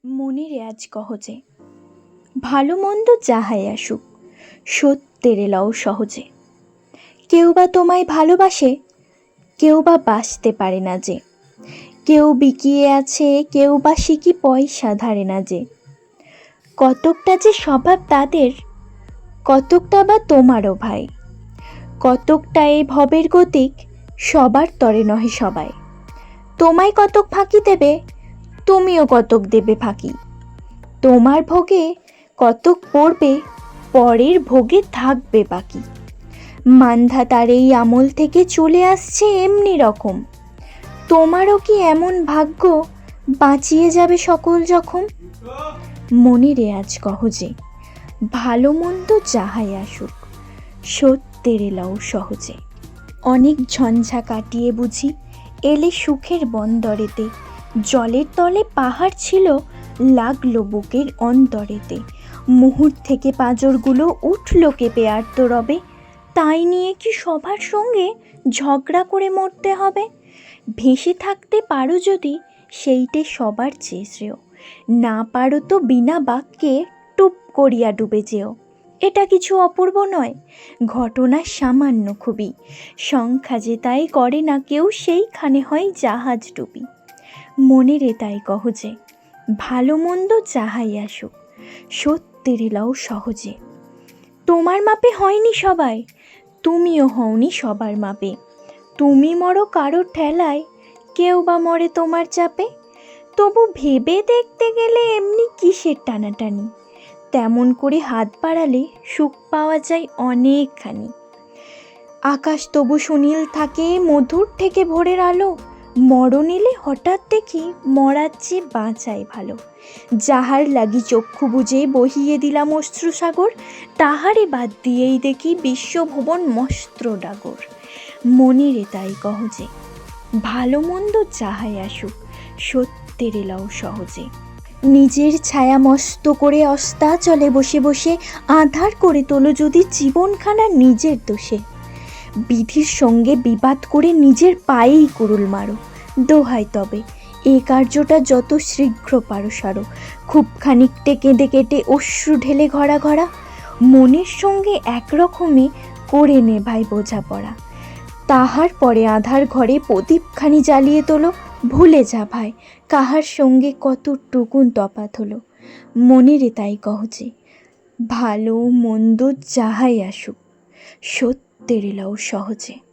মনের আজ কহজে ভালো মন্দ যাহাই আসুক সত্যের লও সহজে। কেউ বা তোমায় ভালোবাসে, কেউ বা বাসতে পারে না যে। কেউ বিকিয়ে আছে, কেউ বা শিকি পয়সা ধারে না যে। কতকটা যে স্বভাব তাদের, কতকটা বা তোমারও ভাই। কতকটা এ ভবের গতিক, সবার তরে নহে সবাই। তোমায় কতক ফাঁকি দেবে, তুমিও কতক দেবে ফাঁকি। তোমার ভোগে কতক পড়বে, পরের ভোগে থাকবে বাকি। মান্ধা তার এই আমল থেকে চলে আসছে এমনি রকম। তোমারও কি এমন ভাগ্য, বাঁচিয়ে যাবে সকল জখম। মনের আজ কহজে ভালো মন্দ যাহাই আসুক সত্যের লও সহজে। অনেক ঝঞ্ঝা কাটিয়ে বুঝি এলে সুখের বন্দরেতে। জলের তলে পাহাড় ছিল, লাগলো বুকের অন্তরেতে। মুহূর্ত থেকে পাঁজরগুলো উঠল কেঁপে আর্ত রবে। তাই নিয়ে কি সবার সঙ্গে ঝগড়া করে মরতে হবে? ভেসে থাকতে পারো যদি, সেইটে সবার চেয়ে শ্রেয়। না পারো তো বিনা বাক্যে টুপ করিয়া ডুবে যেও। এটা কিছু অপূর্ব নয়, ঘটনা সামান্য খুবই। সংখ্যা যে তাই করে না কেউ, সেইখানে হয় জাহাজ ডুবি। মনের তাই কহজে ভালো মন্দ যাহাই আসুক সত্যের লও সহজে। তোমার মাপে হয়নি সবাই, তুমিও হওনি সবার মাপে। তুমি মরো কারোর ঠেলায়, কেউ বা মরে তোমার চাপে। তবু ভেবে দেখতে গেলে এমনি কিসের টানাটানি। তেমন করে হাত বাড়ালে সুখ পাওয়া যায় অনেকখানি। আকাশ তবু সুনীল থাকে, মধুর থেকে ভোরের আলো। মরণ এলে হঠাৎ দেখি মরার চেয়ে বাঁচাই ভালো। যাহার লাগি চক্ষু বুজে বহিয়ে দিলাম অশ্রুসাগর, তাহারে বাদ দিয়েই দেখি বিশ্বভুবন মস্ত্র ডাগর। মনের তাই কহজে ভালো মন্দ যাহাই আসুক সত্যের লও সহজে। নিজের ছায়া মস্ত করে অস্তাচলে বসে বসে আঁধার করে তোলো যদি জীবনখানা নিজের দোষে। বিধির সঙ্গে বিবাদ করে নিজের পায়েই কুড়ুল মারো। দোহাই তবে এ কার্যটা যত শীঘ্র পারো সারো। খুব খানিকটে কেঁদে কেটে অশ্রু ঢেলে ঘরা ঘরা। মনের সঙ্গে একরকমে করে নে ভাই বোঝাপড়া। তাহার পরে আধার ঘরে প্রদীপখানি জ্বালিয়ে তোলো। ভুলে যা ভাই কাহার সঙ্গে কতটুকুন তফাৎ হলো। মনের তাই কহজে ভালো মন্দ যাহাই আসুক সত্যের লও সহজে।